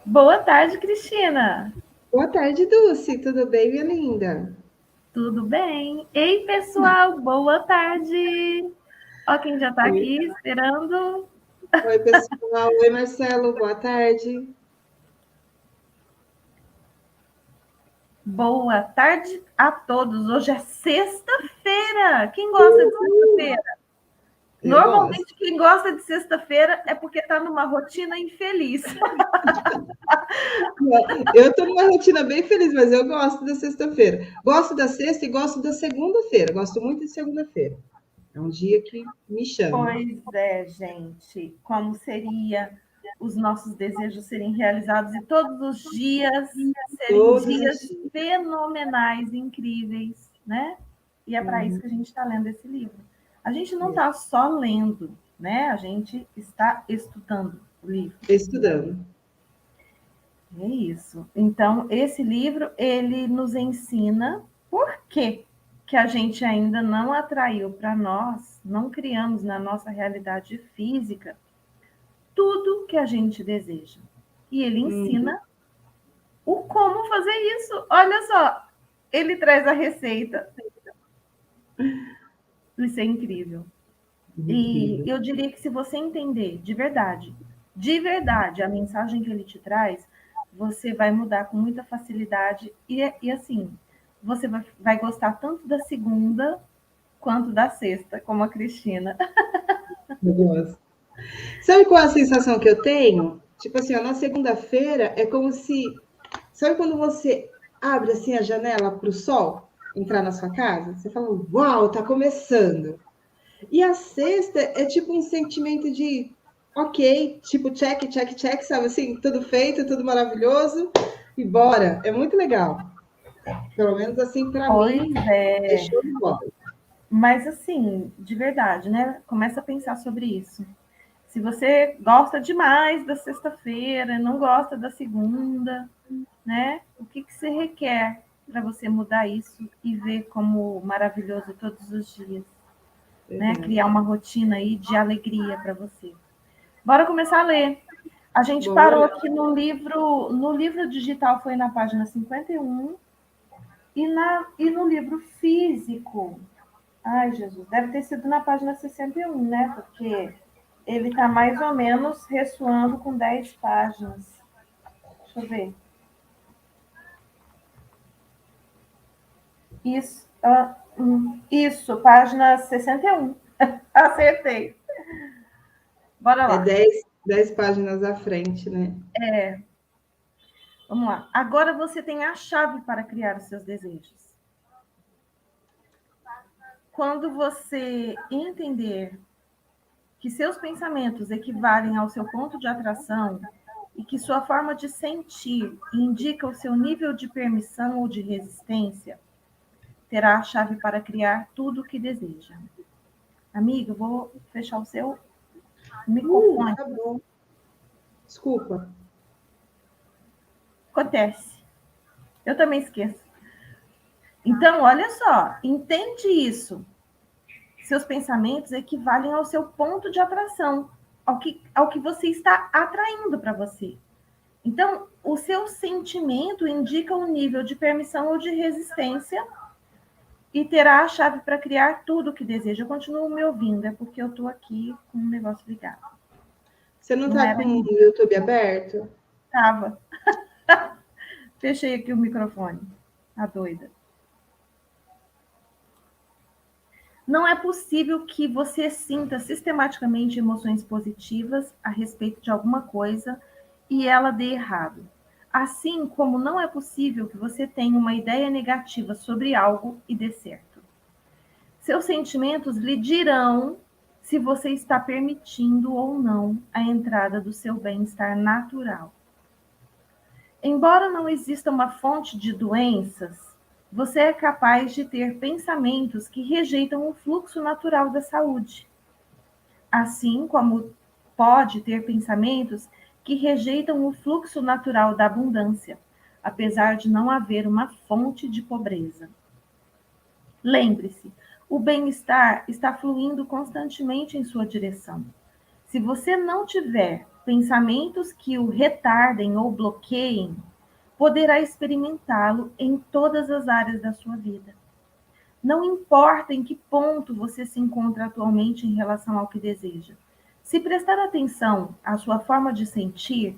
Boa tarde, Cristina. Boa tarde, Dulce. Tudo bem, minha linda? Tudo bem? Ei, pessoal, boa tarde. Ó, quem já está Oi, aqui esperando. oi, pessoal. Oi, Marcelo. Boa tarde. Boa tarde a todos. Hoje é sexta-feira. Quem gosta de sexta-feira? Eu gosto. Normalmente, quem gosta de sexta-feira é porque está numa rotina infeliz. Eu estou numa rotina bem feliz, mas eu gosto da sexta-feira. Gosto da sexta e gosto da segunda-feira. Gosto muito de segunda-feira. É um dia que me chama. Pois é, gente. Como seria os nossos desejos serem realizados e todos os dias serem Todos os dias dias. fenomenais, incríveis, né? E é para isso Uhum. que a gente está lendo esse livro. A gente não está só lendo, né? A gente está estudando o livro. Estudando. É isso. Então, esse livro, ele nos ensina por que a gente ainda não atraiu para nós, não criamos na nossa realidade física tudo que a gente deseja. E ele Uhum. ensina o como fazer isso. Olha só, ele traz a receita. Isso é incrível. E Incrível. eu diria que se você entender de verdade, a mensagem que ele te traz, você vai mudar com muita facilidade. E assim, você vai gostar tanto da segunda quanto da sexta, como a Cristina. Eu gosto. Sabe qual é a sensação que eu tenho? Tipo assim, ó, na segunda-feira é como se. Sabe quando você abre assim a janela para o sol entrar na sua casa? Você fala, uau, tá começando. E a sexta é tipo um sentimento de, ok, tipo check, check, check, sabe assim, tudo feito, tudo maravilhoso e bora. É muito legal. Pelo menos assim, para Pois mim, é é. show de bola. Mas assim, de verdade, né? Começa a pensar sobre isso. Se você gosta demais da sexta-feira, não gosta da segunda, né? O que você requer para você mudar isso e ver como maravilhoso todos os dias, né? Verdade. Criar uma rotina aí de alegria para você. Bora começar a ler. A gente parou Bora. aqui no livro digital foi na página 51 e no livro físico. Ai, Jesus, deve ter sido na página 61, né? Porque ele está mais ou menos ressoando com 10 páginas. Deixa eu ver. Isso, isso, página 61. Acertei. Bora É lá. 10 páginas à frente, né? Vamos lá. Agora você tem a chave para criar os seus desejos. Quando você entender que seus pensamentos equivalem ao seu ponto de atração e que sua forma de sentir indica o seu nível de permissão ou de resistência, terá a chave para criar tudo o que deseja. Amiga, eu vou fechar o seu microfone. Tá bom. Desculpa. Acontece. Eu também esqueço. Então, olha só, entende isso. Seus pensamentos equivalem ao seu ponto de atração, ao que você está atraindo para você. Então, o seu sentimento indica um nível de permissão ou de resistência e terá a chave para criar tudo o que deseja. Eu continuo me ouvindo, é porque eu estou aqui com um negócio ligado. Você não Não tá era com o isso. YouTube aberto? Estava. Fechei aqui o microfone. A doida. Não é possível que você sinta sistematicamente emoções positivas a respeito de alguma coisa e ela dê errado. Assim como não é possível que você tenha uma ideia negativa sobre algo e dê certo. Seus sentimentos lhe dirão se você está permitindo ou não a entrada do seu bem-estar natural. Embora não exista uma fonte de doenças, você é capaz de ter pensamentos que rejeitam o fluxo natural da saúde, assim como pode ter pensamentos que rejeitam o fluxo natural da abundância, apesar de não haver uma fonte de pobreza. Lembre-se, o bem-estar está fluindo constantemente em sua direção. Se você não tiver pensamentos que o retardem ou bloqueiem, poderá experimentá-lo em todas as áreas da sua vida. Não importa em que ponto você se encontra atualmente em relação ao que deseja. Se prestar atenção à sua forma de sentir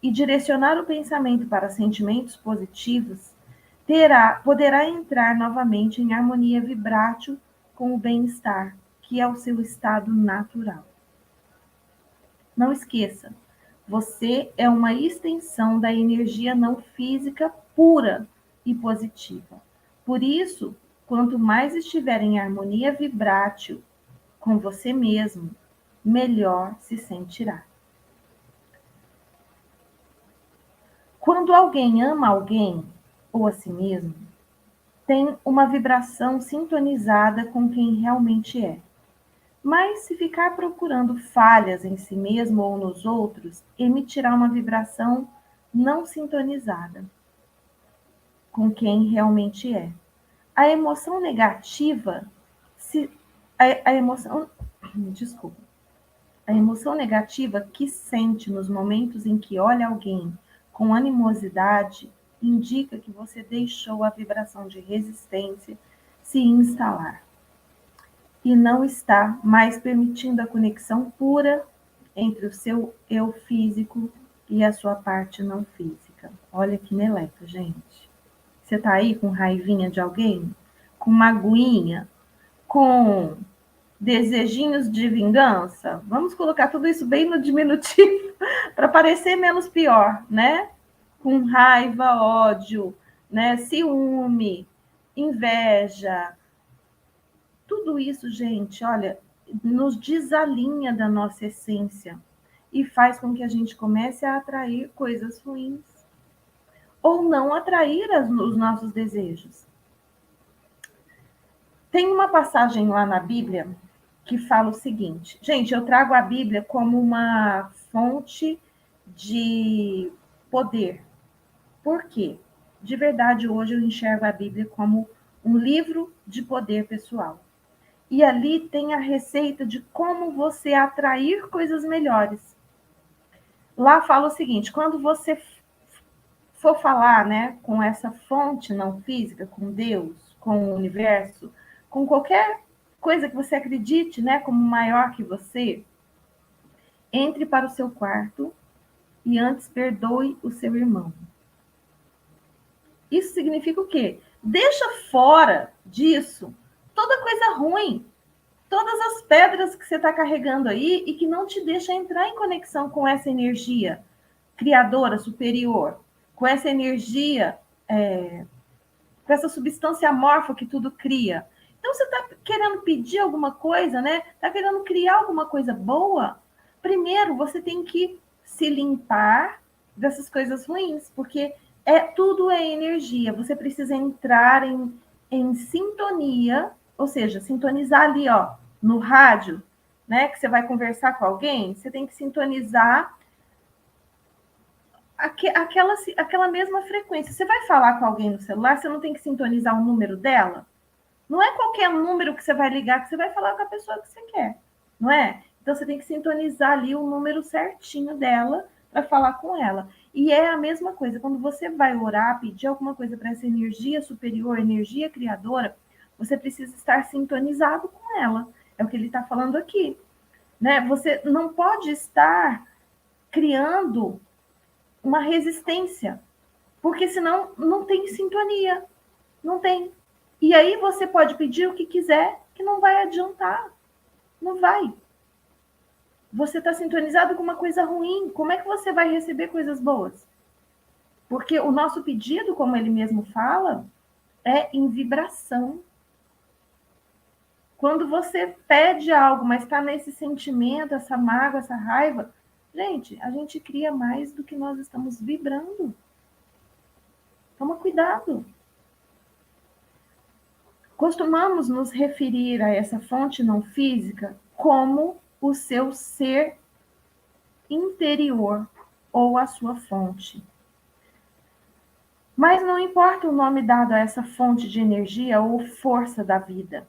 e direcionar o pensamento para sentimentos positivos, poderá entrar novamente em harmonia vibrátil com o bem-estar, que é o seu estado natural. Não esqueça, você é uma extensão da energia não física pura e positiva. Por isso, quanto mais estiver em harmonia vibrátil com você mesmo, melhor se sentirá. Quando alguém ama alguém ou a si mesmo, tem uma vibração sintonizada com quem realmente é. Mas se ficar procurando falhas em si mesmo ou nos outros, emitirá uma vibração não sintonizada com quem realmente é. A emoção negativa, a emoção, desculpa, a emoção negativa que sente nos momentos em que olha alguém com animosidade indica que você deixou a vibração de resistência se instalar e não está mais permitindo a conexão pura entre o seu eu físico e a sua parte não física. Olha que meleca, gente. Você tá aí com raivinha de alguém? Com magoinha? Com desejinhos de vingança? Vamos colocar tudo isso bem no diminutivo para parecer menos pior, né? Com raiva, ódio, né? Ciúme, inveja, tudo isso, gente, olha, nos desalinha da nossa essência e faz com que a gente comece a atrair coisas ruins ou não atrair os nossos desejos. Tem uma passagem lá na Bíblia que fala o seguinte, gente, eu trago a Bíblia como uma fonte de poder. Por quê? De verdade, hoje eu enxergo a Bíblia como um livro de poder pessoal. E ali tem a receita de como você atrair coisas melhores. Lá fala o seguinte, quando você for falar, né, com essa fonte não física, com Deus, com o universo, com qualquer coisa que você acredite, né, como maior que você, entre para o seu quarto e antes perdoe o seu irmão. Isso significa o quê? Deixa fora disso toda coisa ruim, todas as pedras que você está carregando aí e que não te deixa entrar em conexão com essa energia criadora superior, com essa energia, com essa substância amorfa que tudo cria. Então, você está querendo pedir alguma coisa, né? Está querendo criar alguma coisa boa? Primeiro, você tem que se limpar dessas coisas ruins, porque tudo é energia. Você precisa entrar em sintonia, ou seja, sintonizar ali, ó, no rádio, né? Que você vai conversar com alguém, você tem que sintonizar aquela mesma frequência. Você vai falar com alguém no celular, você não tem que sintonizar o número dela? Não é qualquer número que você vai ligar que você vai falar com a pessoa que você quer, não é? Então você tem que sintonizar ali o número certinho dela para falar com ela. E é a mesma coisa, quando você vai orar, pedir alguma coisa para essa energia superior, energia criadora, você precisa estar sintonizado com ela. É o que ele está falando aqui, né? Você não pode estar criando uma resistência, porque senão não tem sintonia, não tem. E aí você pode pedir o que quiser, que não vai adiantar, não vai. Você está sintonizado com uma coisa ruim, como é que você vai receber coisas boas? Porque o nosso pedido, como ele mesmo fala, é em vibração. Quando você pede algo, mas está nesse sentimento, essa mágoa, essa raiva, gente, a gente cria mais do que nós estamos vibrando. Toma cuidado. Costumamos nos referir a essa fonte não física como o seu ser interior ou a sua fonte. Mas não importa o nome dado a essa fonte de energia ou força da vida.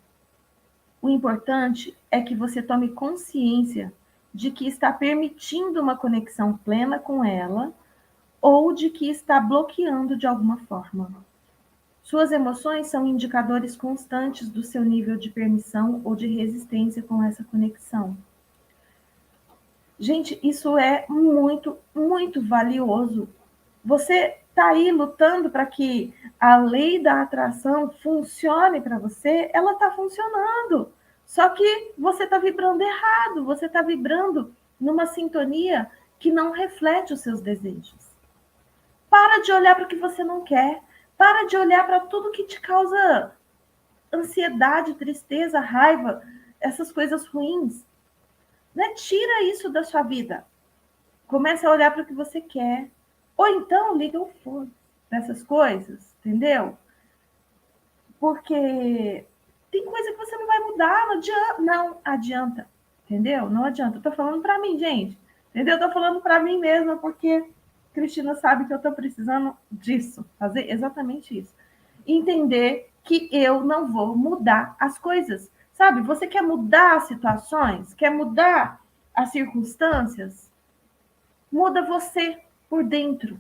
O importante é que você tome consciência de que está permitindo uma conexão plena com ela ou de que está bloqueando de alguma forma. Suas emoções são indicadores constantes do seu nível de permissão ou de resistência com essa conexão. Gente, isso é muito, muito valioso. Você está aí lutando para que a lei da atração funcione para você, ela está funcionando. Só que você está vibrando errado, você está vibrando numa sintonia que não reflete os seus desejos. Para de olhar para o que você não quer. Para de olhar para tudo que te causa ansiedade, tristeza, raiva, essas coisas ruins. Né? Tira isso da sua vida. Começa a olhar para o que você quer. Ou então liga o fogo dessas coisas, entendeu? Porque tem coisa que você não vai mudar, não adianta, entendeu? Não adianta. Eu tô falando para mim, gente, entendeu? Eu tô falando para mim mesma, porque Cristina sabe que eu tô precisando disso, fazer exatamente isso. Entender que eu não vou mudar as coisas, sabe? Você quer mudar as situações? Quer mudar as circunstâncias? Muda você por dentro.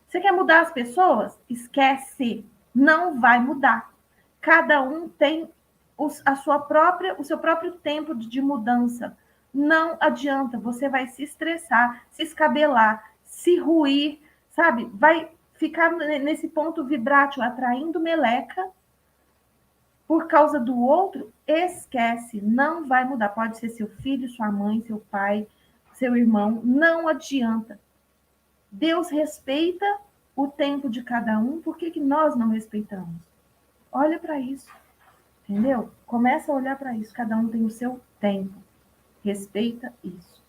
Você quer mudar as pessoas? Esquece. Não vai mudar. Cada um tem o seu próprio tempo de mudança. Não adianta. Você vai se estressar, se escabelar, se ruir, sabe? Vai ficar nesse ponto vibrátil, atraindo meleca por causa do outro. Esquece. Não vai mudar. Pode ser seu filho, sua mãe, seu pai, seu irmão. Não adianta. Deus respeita o tempo de cada um, por que nós não respeitamos? Olha para isso, entendeu? Começa a olhar para isso, cada um tem o seu tempo. Respeita isso.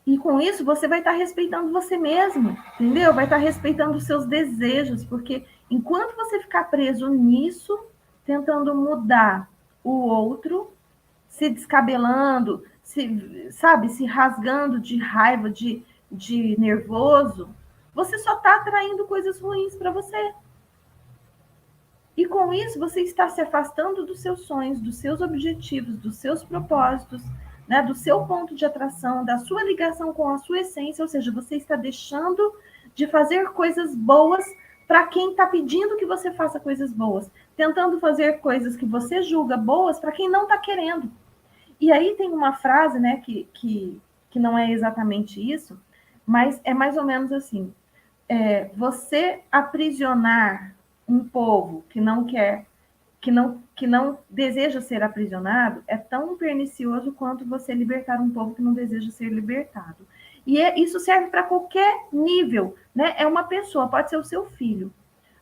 E com isso você vai estar respeitando você mesmo, entendeu? Vai estar respeitando os seus desejos, porque enquanto você ficar preso nisso, tentando mudar o outro, se descabelando, se rasgando de raiva, de nervoso, você só está atraindo coisas ruins para você. E com isso, você está se afastando dos seus sonhos, dos seus objetivos, dos seus propósitos, né, do seu ponto de atração, da sua ligação com a sua essência, ou seja, você está deixando de fazer coisas boas para quem está pedindo que você faça coisas boas, tentando fazer coisas que você julga boas para quem não está querendo. E aí tem uma frase, né, que não é exatamente isso, mas é mais ou menos assim: você aprisionar um povo que não quer, que não deseja ser aprisionado, é tão pernicioso quanto você libertar um povo que não deseja ser libertado. E isso serve para qualquer nível, né? É uma pessoa, pode ser o seu filho.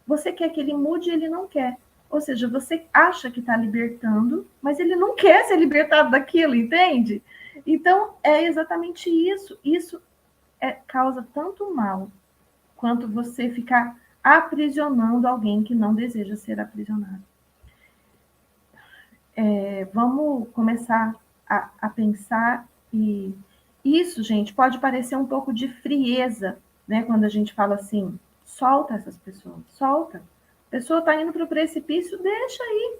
Você quer que ele mude e ele não quer. Ou seja, você acha que está libertando, mas ele não quer ser libertado daquilo, entende? Então, é exatamente isso. Isso causa tanto mal quanto você ficar aprisionando alguém que não deseja ser aprisionado. Vamos começar a pensar, e isso, gente, pode parecer um pouco de frieza, né? Quando a gente fala assim, solta essas pessoas, solta. A pessoa está indo para o precipício, deixa aí.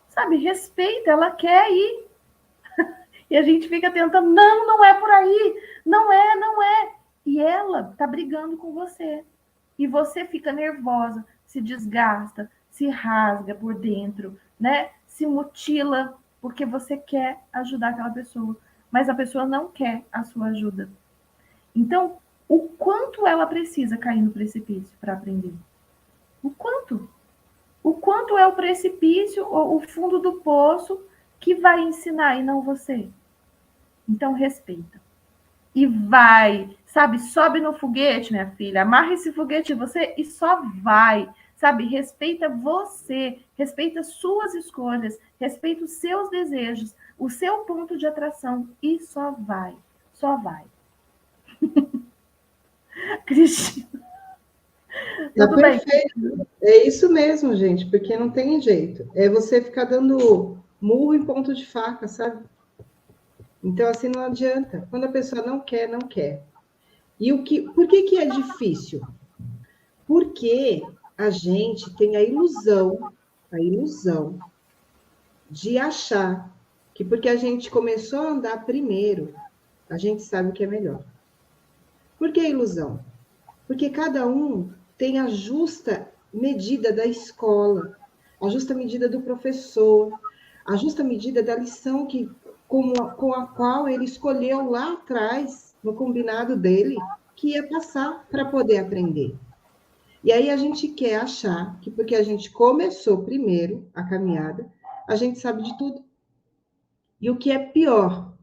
Sabe, respeita, ela quer ir. E a gente fica tentando, não é por aí, não é. E ela está brigando com você. E você fica nervosa, se desgasta, se rasga por dentro, né? Se mutila, porque você quer ajudar aquela pessoa, mas a pessoa não quer a sua ajuda. Então, o quanto ela precisa cair no precipício para aprender? O quanto? O quanto é o precipício, ou o fundo do poço, que vai ensinar e não você? Então, respeita. E vai, sabe, sobe no foguete, minha filha, amarra esse foguete em você e só vai, sabe, respeita você, respeita suas escolhas, respeita os seus desejos, o seu ponto de atração e só vai. Cristina, Tá tudo bem? perfeito. É isso mesmo, gente, porque não tem jeito. É você ficar dando murro em ponto de faca, sabe? Então, assim, não adianta. Quando a pessoa não quer, não quer. Por que é difícil? Porque a gente tem a ilusão de achar que porque a gente começou a andar primeiro, a gente sabe o que é melhor. Por que ilusão? Porque cada um tem a justa medida da escola, a justa medida do professor, a justa medida da lição com a qual ele escolheu lá atrás, no combinado dele, que ia passar para poder aprender. E aí a gente quer achar que porque a gente começou primeiro a caminhada, a gente sabe de tudo. E o que é pior,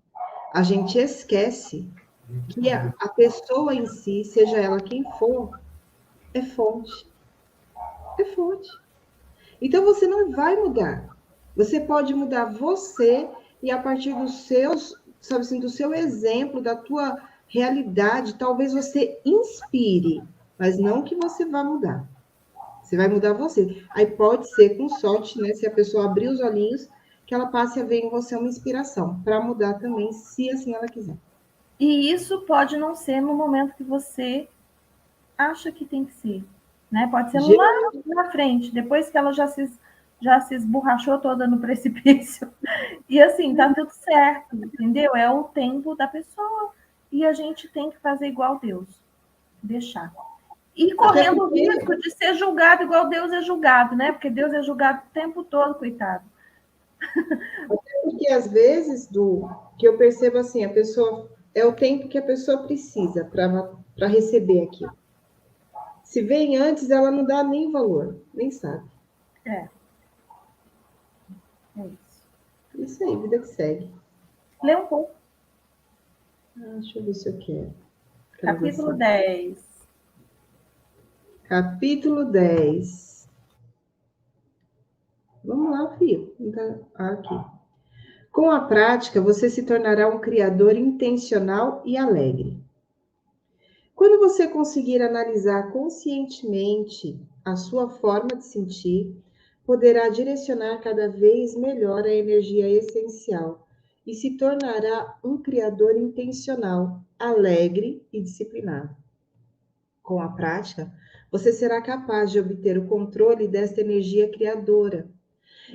a gente esquece que a pessoa em si, seja ela quem for, é fonte. É fonte. Então você não vai mudar. Você pode mudar você e a partir dos seus, sabe assim, do seu exemplo, da tua realidade, talvez você inspire, mas não que você vá mudar. Você vai mudar você. Aí pode ser com sorte, né? Se a pessoa abrir os olhinhos, que ela passe a ver em você uma inspiração para mudar também, se assim ela quiser. E isso pode não ser no momento que você acha que tem que ser, né? Pode ser lá na frente, depois que ela já se esborrachou toda no precipício. E assim, tá tudo certo, entendeu? É o tempo da pessoa. E a gente tem que fazer igual Deus, deixar. E correndo o risco de ser julgado igual Deus é julgado, né? Porque Deus é julgado o tempo todo, coitado. Até porque às vezes, que eu percebo assim, a pessoa é o tempo que a pessoa precisa para receber aquilo. Se vem antes, ela não dá nem valor, nem sabe. É. É isso. Isso aí, vida que segue. Lê um pouco. Deixa eu ver se eu quero. Capítulo 10. Capítulo 10. Vamos lá, filho. Aqui. Com a prática, você se tornará um criador intencional e alegre. Quando você conseguir analisar conscientemente a sua forma de sentir, poderá direcionar cada vez melhor a energia essencial e se tornará um criador intencional, alegre e disciplinado. Com a prática, você será capaz de obter o controle desta energia criadora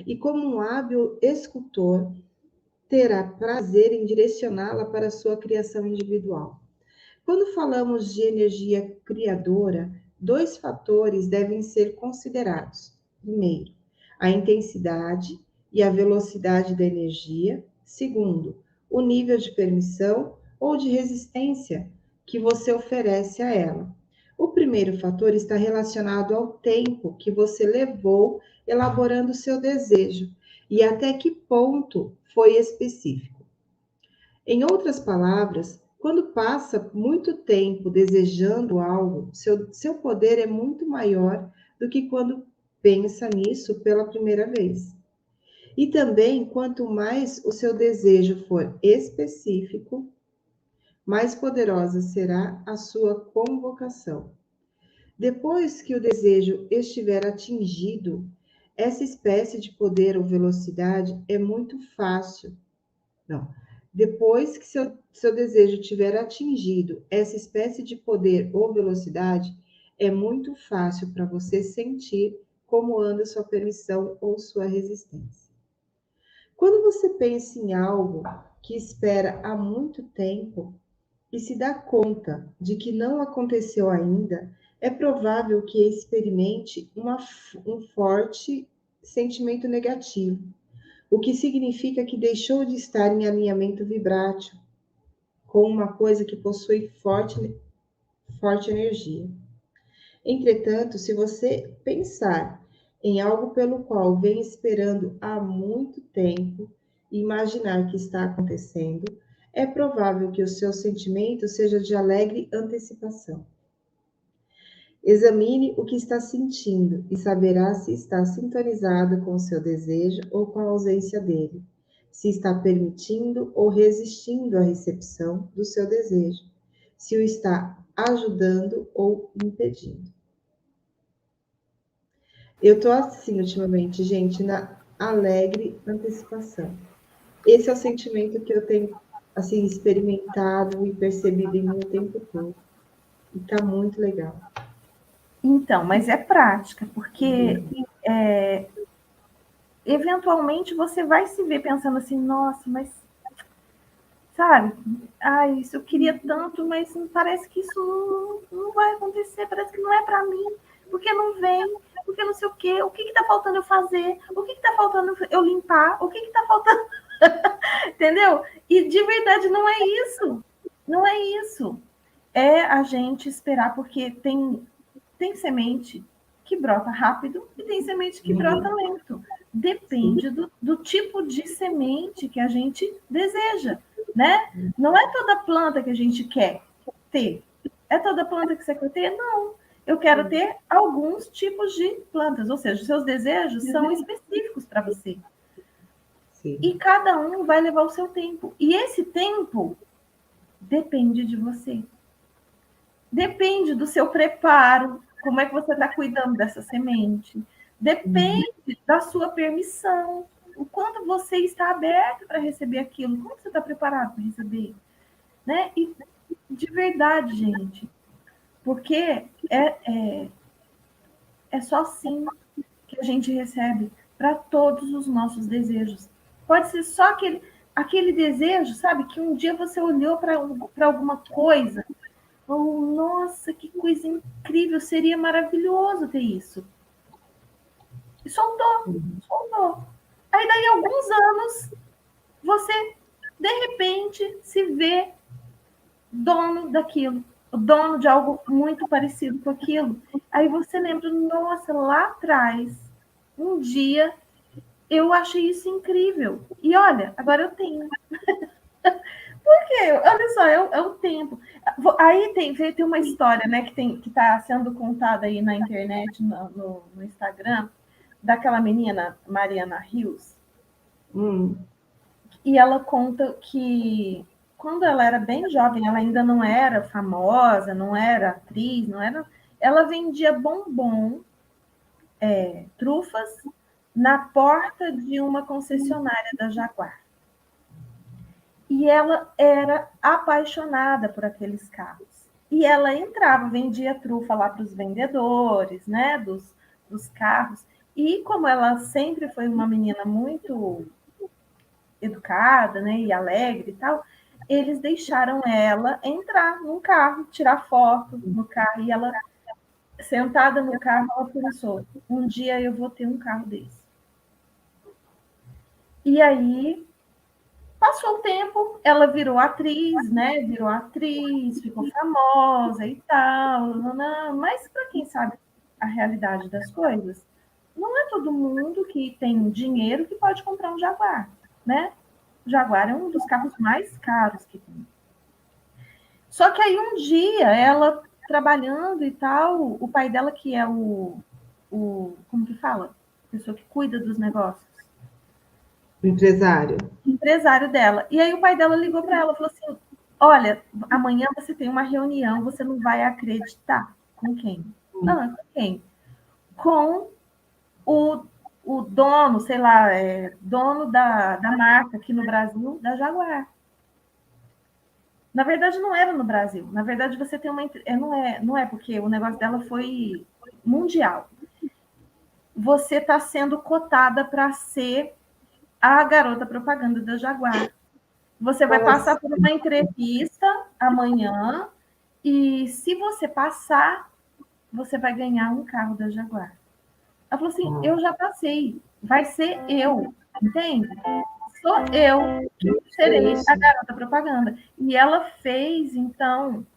e, como um hábil escultor, terá prazer em direcioná-la para a sua criação individual. Quando falamos de energia criadora, dois fatores devem ser considerados. Primeiro, a intensidade e a velocidade da energia. Segundo, o nível de permissão ou de resistência que você oferece a ela. O primeiro fator está relacionado ao tempo que você levou elaborando o seu desejo e até que ponto foi específico. Em outras palavras, quando passa muito tempo desejando algo, seu poder é muito maior do que quando pensa nisso pela primeira vez. E também, quanto mais o seu desejo for específico, mais poderosa será a sua convocação. Depois que o desejo estiver atingido, essa espécie de poder ou velocidade é muito fácil. Não. Depois que seu desejo tiver atingido essa espécie de poder ou velocidade, é muito fácil para você sentir como anda sua permissão ou sua resistência. Quando você pensa em algo que espera há muito tempo e se dá conta de que não aconteceu ainda, é provável que experimente um forte sentimento negativo, o que significa que deixou de estar em alinhamento vibrátil com uma coisa que possui forte energia. Entretanto, se você pensar em algo pelo qual vem esperando há muito tempo e imaginar que está acontecendo, é provável que o seu sentimento seja de alegre antecipação. Examine o que está sentindo e saberá se está sintonizado com o seu desejo ou com a ausência dele, se está permitindo ou resistindo à recepção do seu desejo, se o está ajudando ou impedindo. Eu estou assim ultimamente, gente, na alegre antecipação. Esse é o sentimento que eu tenho assim experimentado e percebido em mim o tempo todo. E tá muito legal. Então, mas é prática, porque eventualmente você vai se ver pensando assim, nossa, mas sabe? Ai, isso eu queria tanto, mas parece que isso não vai acontecer, parece que não é para mim, porque não vem, porque não sei o quê, o que está faltando eu fazer, o que está faltando eu limpar, o que está faltando, entendeu? E de verdade não é isso, não é isso. É a gente esperar, porque tem semente que brota rápido e tem semente que brota lento. Depende do tipo de semente que a gente deseja, né? Não é toda planta que a gente quer ter. É toda planta que você quer ter? Não. Eu quero ter alguns tipos de plantas, ou seja, os seus desejos são específicos para você. Sim. E cada um vai levar o seu tempo. E esse tempo depende de você. Depende do seu preparo, como é que você está cuidando dessa semente. Depende da sua permissão, o quanto você está aberto para receber aquilo, como você está preparado para receber, né? E de verdade, gente, porque é só assim que a gente recebe para todos os nossos desejos. Pode ser só aquele desejo, sabe, que um dia você olhou para alguma coisa. Oh, nossa, que coisa incrível, seria maravilhoso ter isso. E soltou. Aí daí alguns anos, você de repente se vê dono daquilo, o dono de algo muito parecido com aquilo. Aí você lembra, nossa, lá atrás, um dia eu achei isso incrível. E olha, agora eu tenho. Porque, olha só, é o tempo. Aí tem uma história, né, que está sendo contada aí na internet, no Instagram, daquela menina, Mariana Rios, e ela conta que quando ela era bem jovem, ela ainda não era famosa, não era atriz, não era. Ela vendia bombom, trufas, na porta de uma concessionária da Jaguar. E ela era apaixonada por aqueles carros. E ela entrava, vendia trufa lá para os vendedores, né, dos carros. E como ela sempre foi uma menina muito educada, né, e alegre e tal, eles deixaram ela entrar num carro, tirar foto no carro. E ela, sentada no carro, ela pensou: um dia eu vou ter um carro desse. E aí passou o tempo, ela virou atriz, né? Virou atriz, ficou famosa e tal. Mas para quem sabe a realidade das coisas, não é todo mundo que tem dinheiro que pode comprar um Jaguar, né? O Jaguar é um dos carros mais caros que tem. Só que aí um dia, ela trabalhando e tal, o pai dela, que é como que fala? A pessoa que cuida dos negócios. O empresário. Empresário dela. E aí o pai dela ligou para ela e falou assim: olha, amanhã você tem uma reunião, você não vai acreditar. Com quem? Ah, com quem? Com o, o dono, sei lá, dono da marca aqui no Brasil, da Jaguar. Na verdade, não era no Brasil. Na verdade, você tem uma. Não é porque o negócio dela foi mundial. Você está sendo cotada para ser a garota propaganda da Jaguar. Você vai passar por uma entrevista amanhã e se você passar, você vai ganhar um carro da Jaguar. Ela falou assim, eu já passei, vai ser eu, entende? Sou eu que serei a garota propaganda. E ela fez, então,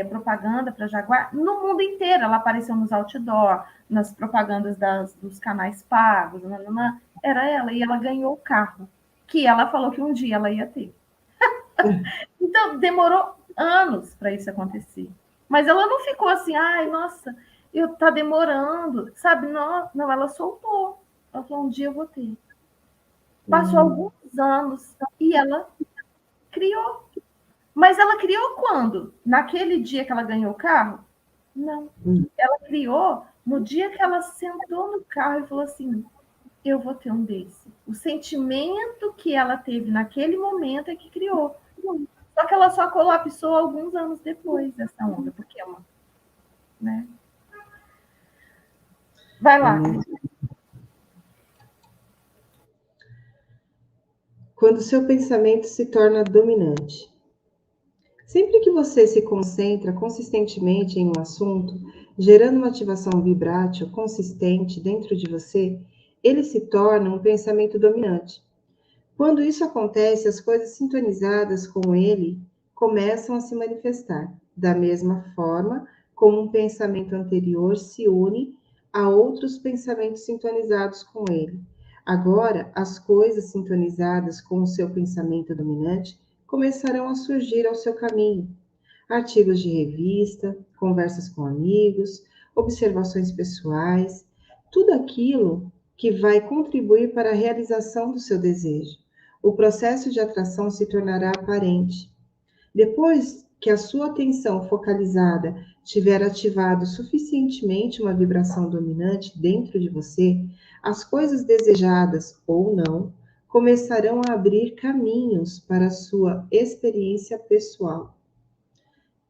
propaganda para Jaguar no mundo inteiro. Ela apareceu nos outdoor, nas propagandas dos canais pagos, era ela, e ela ganhou o carro, que ela falou que um dia ela ia ter. Então, demorou anos para isso acontecer. Mas ela não ficou assim, ai, nossa, tá demorando, sabe? Não, ela soltou. Ela falou, um dia eu vou ter. Passou alguns anos e ela criou. Mas ela criou quando? Naquele dia que ela ganhou o carro? Não. Ela criou no dia que ela sentou no carro e falou assim, eu vou ter um desse. O sentimento que ela teve naquele momento é que criou. Só que ela só colapsou alguns anos depois dessa onda, porque é uma. Né? Vai lá. quando seu pensamento se torna dominante. Sempre que você se concentra consistentemente em um assunto, gerando uma ativação vibrátil consistente dentro de você, ele se torna um pensamento dominante. Quando isso acontece, as coisas sintonizadas com ele começam a se manifestar, da mesma forma como um pensamento anterior se une a outros pensamentos sintonizados com ele. Agora, as coisas sintonizadas com o seu pensamento dominante começarão a surgir ao seu caminho. Artigos de revista, conversas com amigos, observações pessoais, tudo aquilo que vai contribuir para a realização do seu desejo. O processo de atração se tornará aparente. Depois que a sua atenção focalizada tiver ativado suficientemente uma vibração dominante dentro de você, as coisas desejadas ou não começarão a abrir caminhos para a sua experiência pessoal.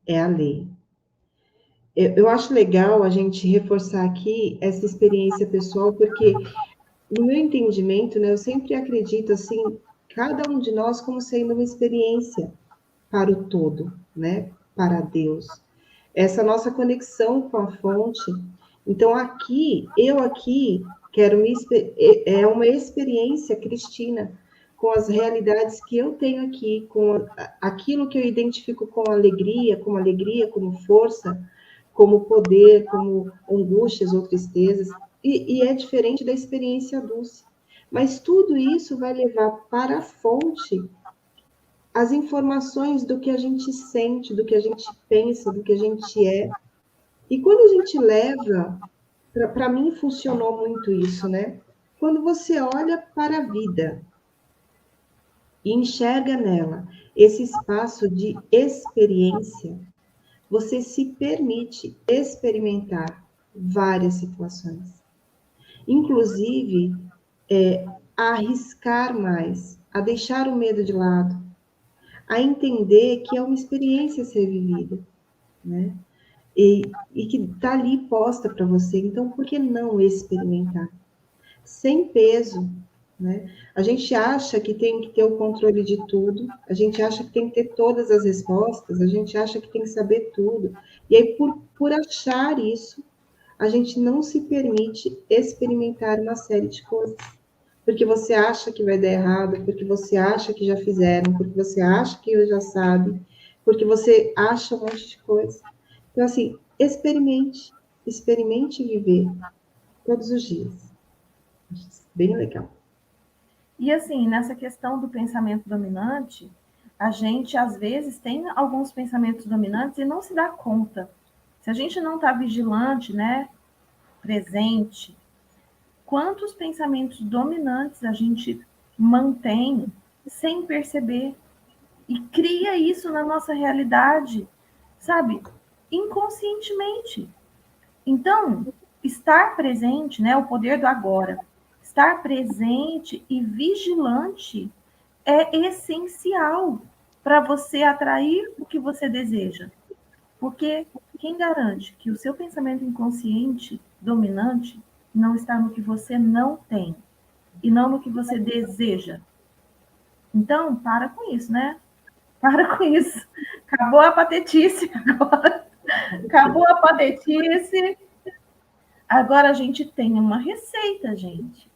É a lei. Eu acho legal a gente reforçar aqui essa experiência pessoal, porque no meu entendimento, né, eu sempre acredito assim, cada um de nós como sendo uma experiência para o todo, né, para Deus. Essa nossa conexão com a fonte. Então eu aqui quero é uma experiência cristina com as realidades que eu tenho aqui, com aquilo que eu identifico como alegria, como força, como poder, como angústias ou tristezas, e é diferente da experiência dulce. Mas tudo isso vai levar para a fonte as informações do que a gente sente, do que a gente pensa, do que a gente é. E quando a gente leva, para mim funcionou muito isso, né? Quando você olha para a vida e enxerga nela esse espaço de experiência, você se permite experimentar várias situações. Inclusive, a arriscar mais, a deixar o medo de lado, a entender que é uma experiência a ser vivida, né? E que está ali posta para você. Então, por que não experimentar? Sem peso, né? A gente acha que tem que ter o controle de tudo, a gente acha que tem que ter todas as respostas, a gente acha que tem que saber tudo. E aí, por achar isso, a gente não se permite experimentar uma série de coisas. Porque você acha que vai dar errado, porque você acha que já fizeram, porque você acha que já sabe, porque você acha um monte de coisa. Então, assim, experimente viver todos os dias. Bem legal. E assim, nessa questão do pensamento dominante, a gente às vezes tem alguns pensamentos dominantes e não se dá conta. Se a gente não está vigilante, né, presente, quantos pensamentos dominantes a gente mantém sem perceber e cria isso na nossa realidade, sabe? Inconscientemente. Então, estar presente, né, o poder do agora, estar presente e vigilante é essencial para você atrair o que você deseja. Porque quem garante que o seu pensamento inconsciente dominante não está no que você não tem e não no que você deseja? Então, para com isso, né? Para com isso. Acabou a patetice agora. Acabou a patetice. Agora a gente tem uma receita, gente.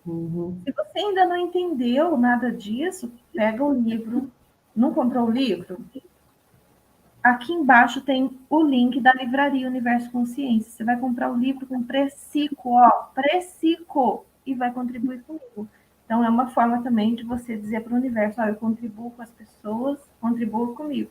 Uhum. Se você ainda não entendeu nada disso, pega o livro. Não comprou o livro? Aqui embaixo tem o link da livraria Universo Consciência. Você vai comprar o livro com precico, ó, precico, e vai contribuir comigo. Então, é uma forma também de você dizer para o universo, ó, eu contribuo com as pessoas, contribuo comigo.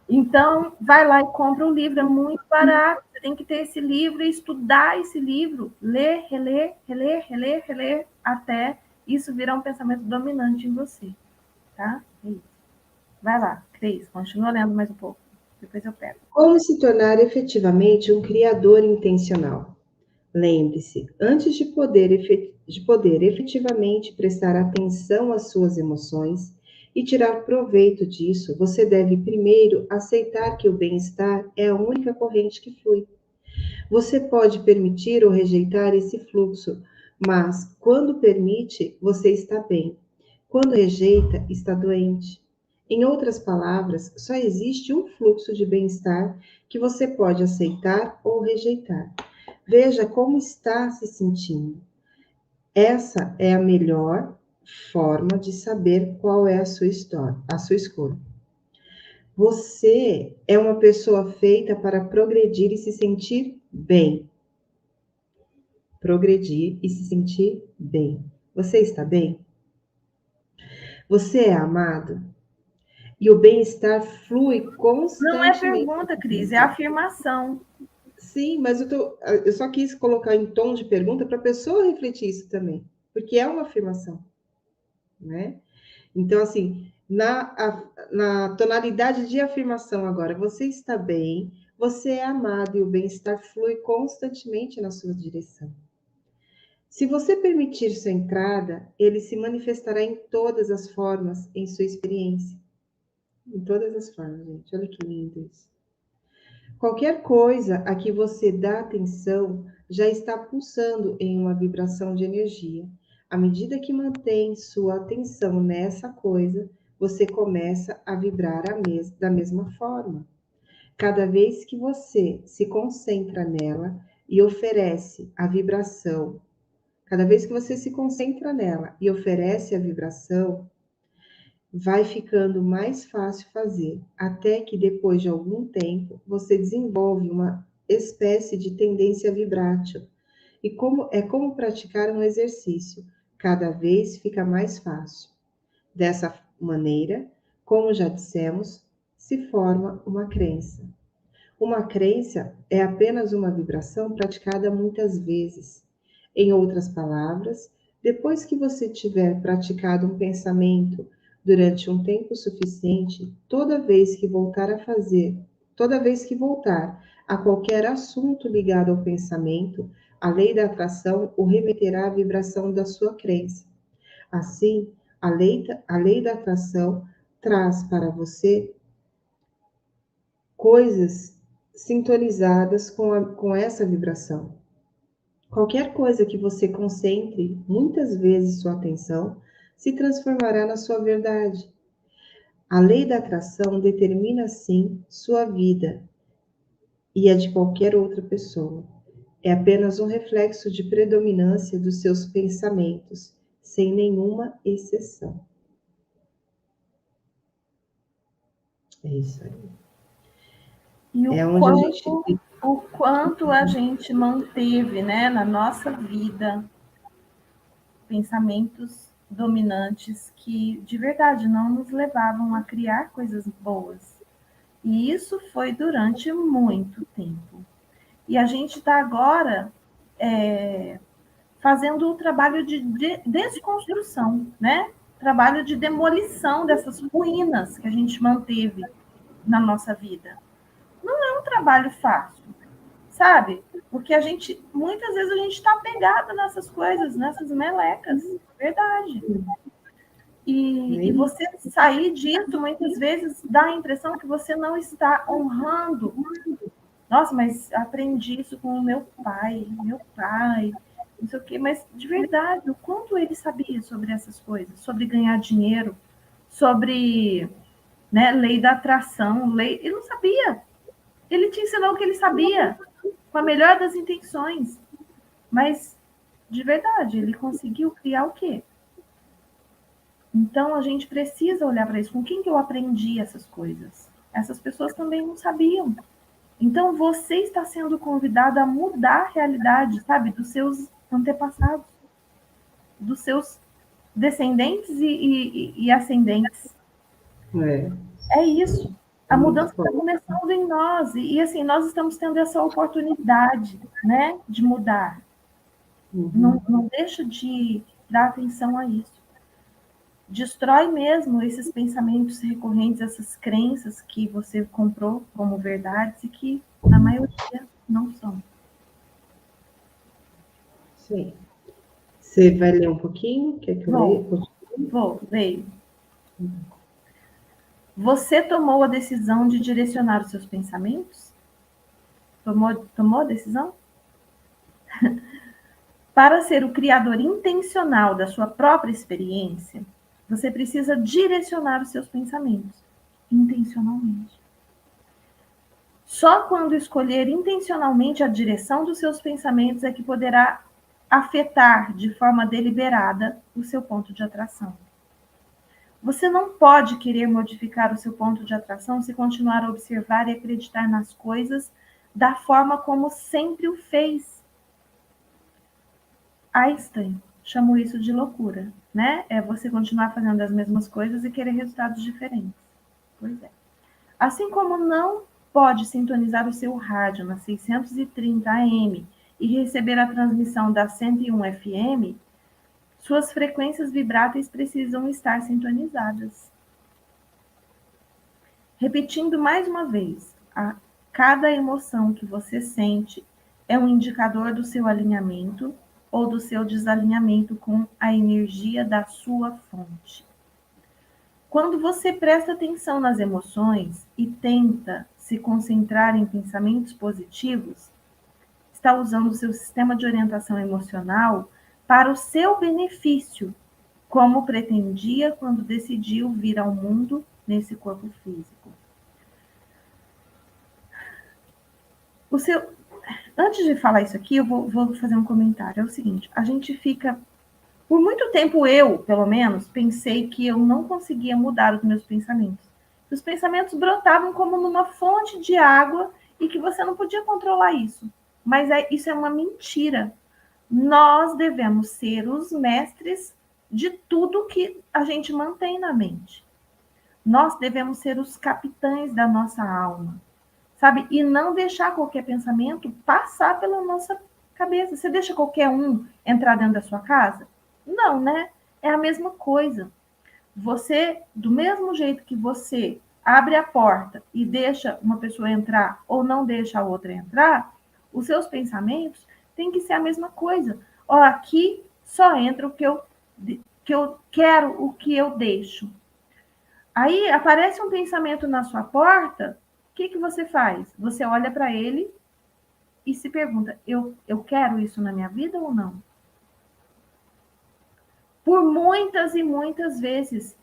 Então, vai lá e compra o livro, é muito barato. Você tem que ter esse livro e estudar esse livro, ler, reler, reler, reler, reler, até isso virar um pensamento dominante em você, tá? É isso. Vai lá, Cris, continua lendo mais um pouco. Depois eu pego. Como se tornar efetivamente um criador intencional? Lembre-se, antes de poder efetivamente prestar atenção às suas emoções e tirar proveito disso, você deve primeiro aceitar que o bem-estar é a única corrente que flui. Você pode permitir ou rejeitar esse fluxo, Mas, quando permite, você está bem. Quando rejeita, está doente. Em outras palavras, só existe um fluxo de bem-estar que você pode aceitar ou rejeitar. Veja como está se sentindo. Essa é a melhor forma de saber qual é a sua história, a sua escolha. Você é uma pessoa feita para progredir e se sentir bem. Progredir e se sentir bem. Você está bem? Você é amado? E o bem-estar flui Não é constantemente. pergunta, Cris, é afirmação. Sim, mas eu só quis colocar em tom de pergunta para a pessoa refletir isso também, porque é uma afirmação, né? Então, assim, na tonalidade de afirmação agora, você está bem, você é amado e o bem-estar flui constantemente na sua direção. Se você permitir sua entrada, ele se manifestará em todas as formas em sua experiência. Em todas as formas, gente. Olha que lindo isso. Qualquer coisa a que você dá atenção já está pulsando em uma vibração de energia. À medida que mantém sua atenção nessa coisa, você começa a vibrar da mesma forma. Cada vez que você se concentra nela e oferece a vibração, cada vez que você se concentra nela e oferece a vibração, vai ficando mais fácil fazer, até que depois de algum tempo você desenvolve uma espécie de tendência vibrátil. E como praticar um exercício, cada vez fica mais fácil. Dessa maneira, como já dissemos, se forma uma crença. Uma crença é apenas uma vibração praticada muitas vezes. Em outras palavras, depois que você tiver praticado um pensamento durante um tempo suficiente, toda vez que voltar a qualquer assunto ligado ao pensamento, a lei da atração o remeterá à vibração da sua crença. Assim, a lei da atração traz para você coisas sintonizadas com essa vibração. Qualquer coisa que você concentre muitas vezes sua atenção se transformará na sua verdade. A lei da atração determina, assim, sua vida e a de qualquer outra pessoa. É apenas um reflexo de predominância dos seus pensamentos, sem nenhuma exceção. É isso aí. E É onde a gente. o quanto a gente manteve, né, na nossa vida pensamentos dominantes que de verdade não nos levavam a criar coisas boas. E isso foi durante muito tempo. E a gente está agora fazendo o trabalho de desconstrução, né? Trabalho de demolição dessas ruínas que a gente manteve na nossa vida. Não é um trabalho fácil, sabe? Porque muitas vezes a gente está apegado nessas coisas, nessas melecas, verdade. E você sair disso, muitas vezes, dá a impressão que você não está honrando. Nossa, mas aprendi isso com o meu pai, não sei o quê. Mas, de verdade, o quanto ele sabia sobre essas coisas? Sobre ganhar dinheiro, sobre, né, lei da atração. Ele não sabia. Ele te ensinou o que ele sabia, com a melhor das intenções. Mas, de verdade, ele conseguiu criar o quê? Então, a gente precisa olhar para isso. Com quem que eu aprendi essas coisas? Essas pessoas também não sabiam. Então, você está sendo convidado a mudar a realidade, sabe? Dos seus antepassados, dos seus descendentes e ascendentes. É isso. A mudança está começando em nós. E, assim, nós estamos tendo essa oportunidade, né? De mudar. Não deixa de dar atenção a isso. Destrói mesmo esses pensamentos recorrentes, essas crenças que você comprou como verdades e que, na maioria, não são. Sim. Você vai ler um pouquinho? Quer que eu leia? Vou, leio. Você tomou a decisão de direcionar os seus pensamentos? Tomou a decisão? Para ser o criador intencional da sua própria experiência, você precisa direcionar os seus pensamentos intencionalmente. Só quando escolher intencionalmente a direção dos seus pensamentos é que poderá afetar de forma deliberada o seu ponto de atração. Você não pode querer modificar o seu ponto de atração se continuar a observar e acreditar nas coisas da forma como sempre o fez. Einstein chamou isso de loucura, né? É você continuar fazendo as mesmas coisas e querer resultados diferentes. Pois é. Assim como não pode sintonizar o seu rádio na 630 AM e receber a transmissão da 101 FM, suas frequências vibráteis precisam estar sintonizadas. Repetindo mais uma vez, cada emoção que você sente é um indicador do seu alinhamento ou do seu desalinhamento com a energia da sua fonte. Quando você presta atenção nas emoções e tenta se concentrar em pensamentos positivos, está usando o seu sistema de orientação emocional para o seu benefício, como pretendia quando decidiu vir ao mundo nesse corpo físico. Antes de falar isso aqui, eu vou fazer um comentário. É o seguinte, a gente fica... Por muito tempo eu, pelo menos, pensei que eu não conseguia mudar os meus pensamentos. Os pensamentos brotavam como numa fonte de água e que você não podia controlar isso. Mas isso é uma mentira. Nós devemos ser os mestres de tudo que a gente mantém na mente. Nós devemos ser os capitães da nossa alma, sabe? E não deixar qualquer pensamento passar pela nossa cabeça. Você deixa qualquer um entrar dentro da sua casa? Não, né? É a mesma coisa. Você, do mesmo jeito que você abre a porta e deixa uma pessoa entrar ou não deixa a outra entrar, os seus pensamentos têm que ser a mesma coisa. Ó, aqui só entra o que eu quero, o que eu deixo. Aí aparece um pensamento na sua porta, o que você faz? Você olha para ele e se pergunta, eu quero isso na minha vida ou não? Por muitas e muitas vezes,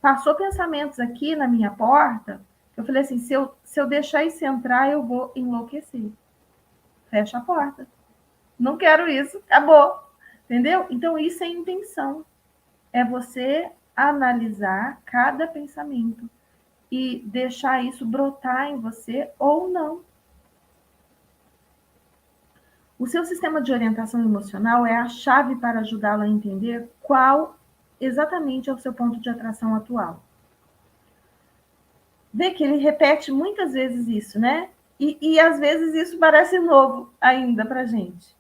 passou pensamentos aqui na minha porta, eu falei assim, se eu deixar isso entrar, eu vou enlouquecer. Fecha a porta. Não quero isso, acabou. Entendeu? Então, isso é intenção. É você analisar cada pensamento e deixar isso brotar em você ou não. O seu sistema de orientação emocional é a chave para ajudá-lo a entender qual exatamente é o seu ponto de atração atual. Vê que ele repete muitas vezes isso, né? E às vezes isso parece novo ainda para a gente.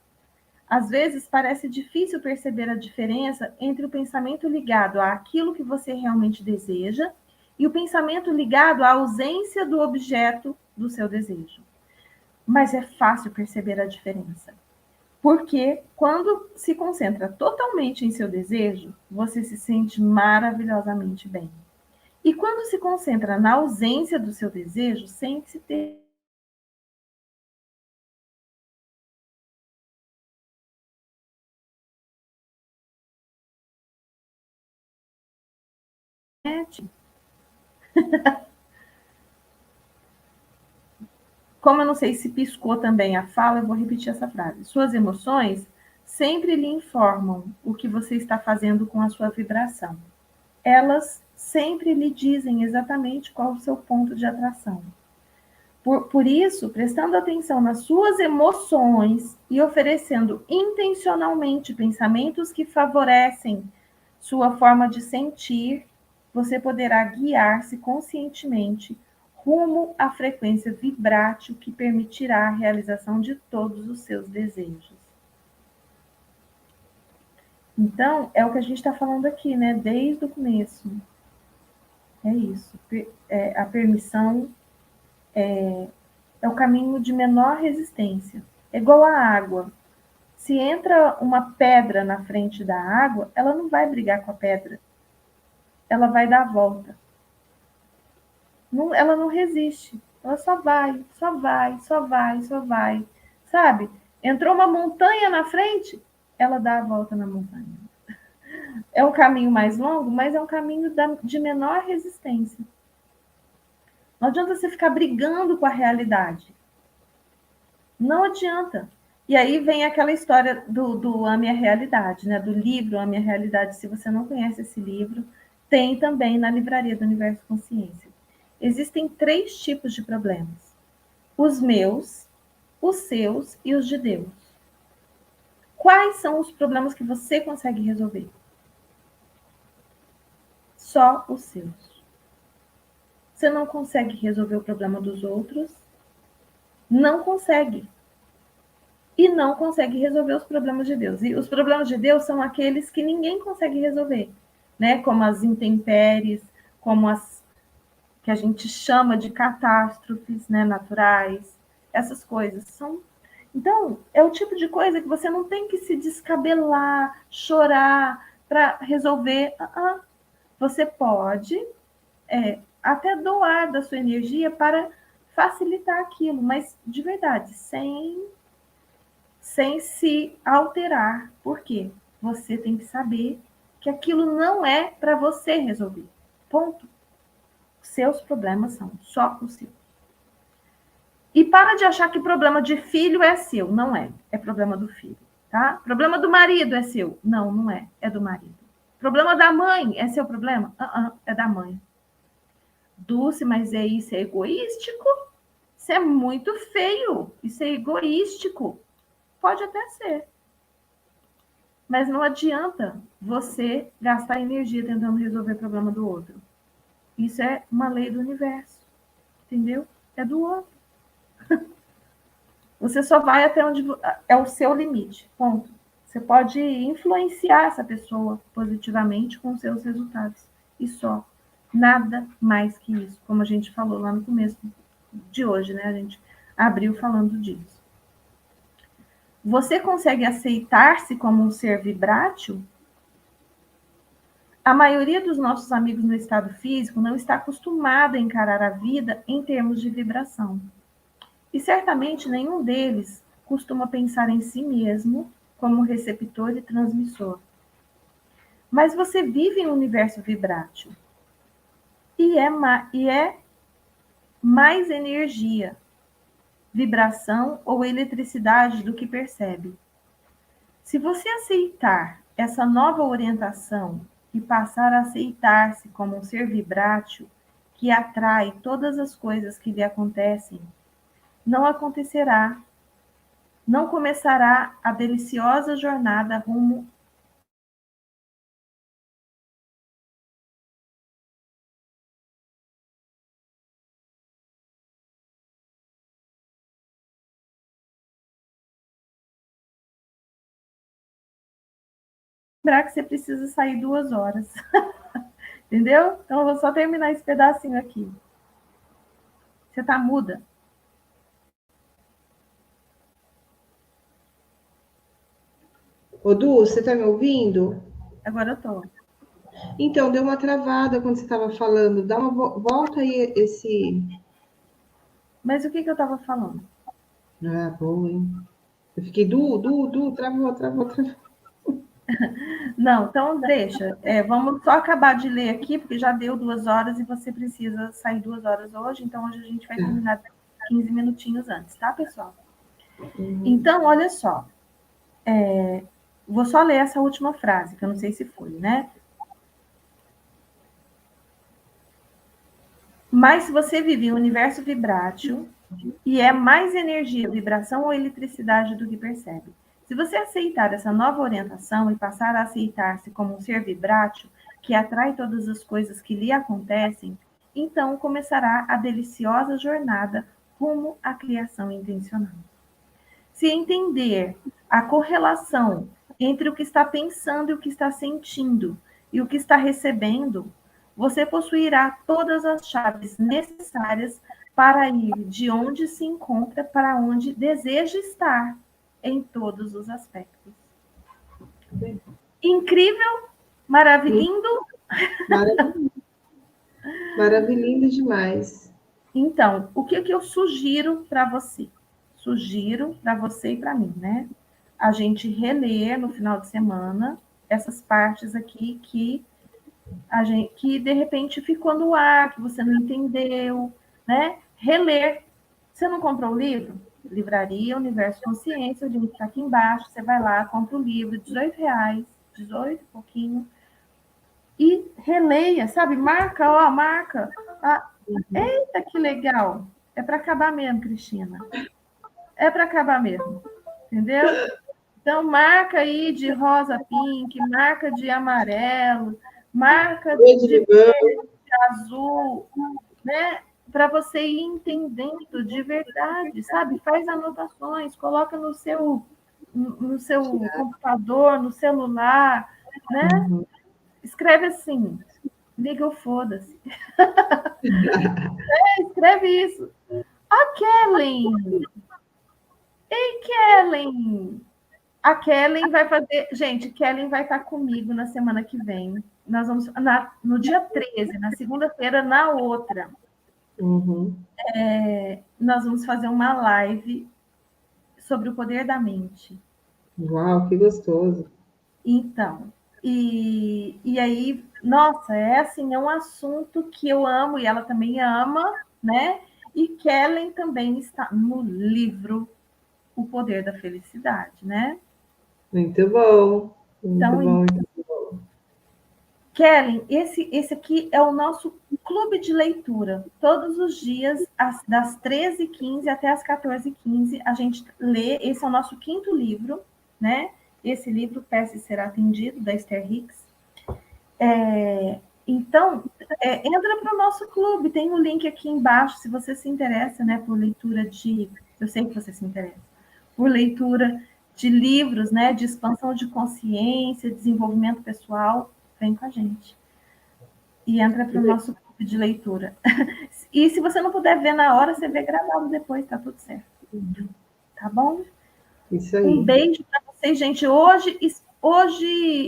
Às vezes parece difícil perceber a diferença entre o pensamento ligado àquilo que você realmente deseja e o pensamento ligado à ausência do objeto do seu desejo. Mas é fácil perceber a diferença. Porque quando se concentra totalmente em seu desejo, você se sente maravilhosamente bem. E quando se concentra na ausência do seu desejo, sente-se ter Como eu não sei se piscou também a fala, eu vou repetir essa frase. Suas emoções sempre lhe informam o que você está fazendo com a sua vibração. Elas sempre lhe dizem exatamente qual o seu ponto de atração. Por isso, prestando atenção nas suas emoções e oferecendo intencionalmente pensamentos que favorecem sua forma de sentir, você poderá guiar-se conscientemente rumo à frequência vibrátil que permitirá a realização de todos os seus desejos. Então, é o que a gente está falando aqui, né? Desde o começo. É isso. A permissão é o caminho de menor resistência. É igual a água. Se entra uma pedra na frente da água, ela não vai brigar com a pedra. Ela vai dar a volta. Não, ela não resiste. Ela só vai, só vai, só vai, só vai. Sabe? Entrou uma montanha na frente, ela dá a volta na montanha. É um caminho mais longo, mas é um caminho de menor resistência. Não adianta você ficar brigando com a realidade. Não adianta. E aí vem aquela história do Ame a Realidade, né? Do livro Ame a Realidade. Se você não conhece esse livro, tem também na livraria do Universo Consciência. Existem 3 tipos de problemas: os meus, os seus e os de Deus. Quais são os problemas que você consegue resolver? Só os seus. Você não consegue resolver o problema dos outros? Não consegue. E não consegue resolver os problemas de Deus. E os problemas de Deus são aqueles que ninguém consegue resolver, né? Como as intempéries, como as que a gente chama de catástrofes, né, naturais. Essas coisas são. Então, é o tipo de coisa que você não tem que se descabelar, chorar para resolver. Você pode até doar da sua energia para facilitar aquilo, mas de verdade, sem se alterar. Por quê? Você tem que saber que aquilo não é para você resolver. Ponto. Seus problemas são só os seus. E para de achar que problema de filho é seu. Não é. É problema do filho. Tá? Problema do marido é seu. Não, não é. É do marido. Problema da mãe é seu problema? É da mãe. Dulce, mas isso é egoístico? Isso é muito feio. Isso é egoístico. Pode até ser. Mas não adianta você gastar energia tentando resolver o problema do outro. Isso é uma lei do universo. Entendeu? É do outro. Você só vai até onde é o seu limite. Ponto. Você pode influenciar essa pessoa positivamente com os seus resultados. E só. Nada mais que isso. Como a gente falou lá no começo de hoje, né? A gente abriu falando disso. Você consegue aceitar-se como um ser vibrátil? A maioria dos nossos amigos no estado físico não está acostumada a encarar a vida em termos de vibração. E certamente nenhum deles costuma pensar em si mesmo como receptor e transmissor. Mas você vive em um universo vibrátil. E é mais energia, vibração ou eletricidade do que percebe. Se você aceitar essa nova orientação e passar a aceitar-se como um ser vibrátil que atrai todas as coisas que lhe acontecem, não começará a deliciosa jornada rumo lembrar que você precisa sair 2 horas. Entendeu? Então eu vou só terminar esse pedacinho aqui. Você tá muda? Ô, Du, você está me ouvindo? Agora eu tô. Então, deu uma travada quando você estava falando. Dá uma volta aí esse. Mas o que eu tava falando? Ah, boa, hein? Eu fiquei, travou, travou, travou. Não, então deixa. Vamos só acabar de ler aqui, porque já deu 2 horas e você precisa sair 2 horas hoje, então hoje a gente vai terminar 15 minutinhos antes, tá, pessoal? Então, olha só. Vou só ler essa última frase, que eu não sei se foi, né? Mas se você vive em um universo vibrátil e é mais energia, vibração ou eletricidade do que percebe. Se você aceitar essa nova orientação e passar a aceitar-se como um ser vibrátil que atrai todas as coisas que lhe acontecem, então começará a deliciosa jornada rumo à criação intencional. Se entender a correlação entre o que está pensando e o que está sentindo e o que está recebendo, você possuirá todas as chaves necessárias para ir de onde se encontra para onde deseja estar em todos os aspectos. Incrível, maravilhindo. Maravilhoso demais. Então, o que eu sugiro para você? Sugiro para você e para mim, né? a gente reler no final de semana essas partes aqui que de repente ficou no ar, que você não entendeu, né? Reler. Você não comprou o livro? Livraria Universo Consciência, o link está aqui embaixo. Você vai lá, compra o livro, R$ 18, 18 e pouquinho, e releia, sabe? Marca, ó, marca. Ah, eita, que legal! É para acabar mesmo, Cristina. É para acabar mesmo, entendeu? Então, marca aí de rosa pink, marca de amarelo, marca Verde de limão. azul, né? Para você ir entendendo de verdade, sabe? Faz anotações, coloca no seu computador, no celular, né? Uhum. Escreve assim, liga o foda-se. Escreve isso. A Kellen, ei Kellen, a Kellen vai fazer. Gente, Kellen vai estar comigo na semana que vem. Nós vamos no dia 13, na segunda-feira, na outra. Uhum. Nós vamos fazer uma live sobre o poder da mente. Uau, que gostoso. Então, e aí, nossa, é assim, é um assunto que eu amo e ela também ama, né? E Kellen também está no livro O Poder da Felicidade, né? Muito bom. Muito Então, bom. Kellen, esse aqui é o nosso clube de leitura. Todos os dias, das 13h15 até as 14h15, a gente lê. Esse é o nosso quinto livro, né? Esse livro, Peça e Será Atendido, da Esther Hicks. Então, entra para o nosso clube. Tem um link aqui embaixo, se você se interessa, né, por leitura de... Eu sei que você se interessa. Por leitura de livros, né, de expansão de consciência, desenvolvimento pessoal, vem com a gente. E entra para o nosso clube de leitura. E se você não puder ver na hora, você vê gravado depois, tá tudo certo. Tá bom? Isso Um aí. beijo para vocês, gente. Hoje,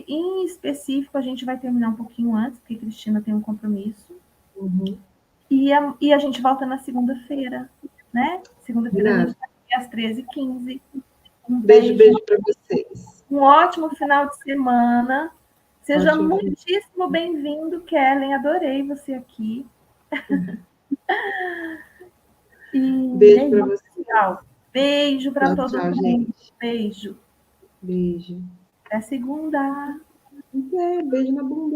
em específico, a gente vai terminar um pouquinho antes, porque a Cristina tem um compromisso. Uhum. E a gente volta na segunda-feira, né? Segunda-feira a gente Combinado. está aqui às 13h15. Um Beijo, beijo, beijo para vocês. um ótimo final de semana. Seja Ótimo fim. muitíssimo bem-vindo, Kellen. Adorei você aqui. E é Beijo para isso, vocês. pessoal. Beijo para Tchau, todo tchau, mundo. gente. Beijo. Beijo. Até segunda. Beijo na bunda.